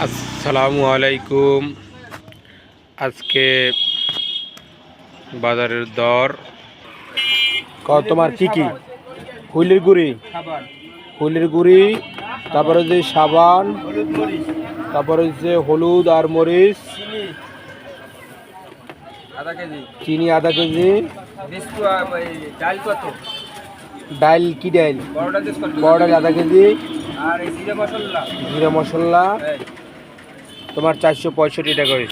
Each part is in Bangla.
আসসালামু আলাইকুম। আজকে বাজারের দর তোমার কি কি হুইলের গুড়ি, তারপরে যে সাবান, তারপরে যে হলুদ আর মরিচ, চিনি আধা কেজি, ডাল কি ডাল, বড় ডাল আধা কেজি, জিরা মশলা তোমার 465 টাকা করে।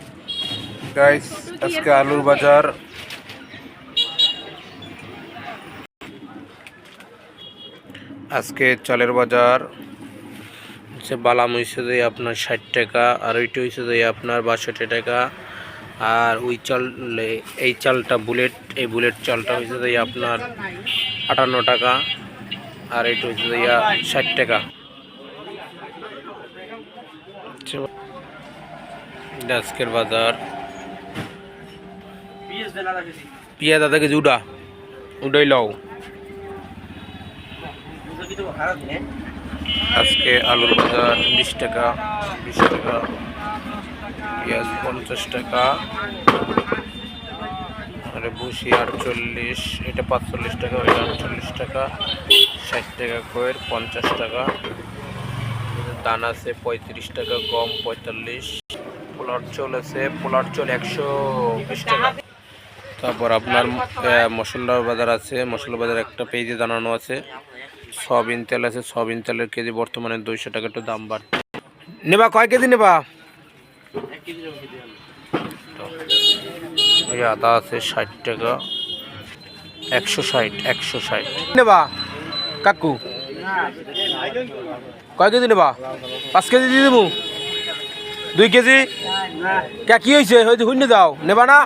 গাইস, আজকে আলুর বাজার, আজকে চালের বাজার হচ্ছে বালাম হয়েছে যে আপনার 60 টাকা, আর ওইটা হয়েছে যে আপনার 62 টাকা। আর ওই চাল, এই চালটা বুলেট, এই বুলেট চালটা হয়েছে যে আপনার 58 টাকা, আর এইটা হয়েছে যে 60 টাকা। আজকের বাজার পেঁয়াজ আধা কেজি উডাই লও। আজকে আলুর বাজার 20 টাকা, পেঁয়াজ 50 টাকা, আর ভুসি 48, এটা 45 টাকা, ওইটা 48 টাকা, 60 টাকা কয়ের 50 টাকা, দান আছে 35 টাকা, গম 45, পোলার চল আছে, পোলার চল 120 টাকা। তারপর আপনার মশলার বাজার আছে, মশলার বাজার একটা পেজে জানানো আছে। সয়াবিন তেল আছে, সয়াবিন তেলের কেজি বর্তমানে 200 টাকা, একটু দাম বাড়ছে। নেবা কয় কেজি নেবা? এই আদা আছে 60 টাকা, 160 নেবা কাকু? কয় কেজি নেবা? 5 কেজি দিয়ে দেবো? 2 কেজি? কে কি হয়েছে? হয়তো শূন্য দাও, নেবা না?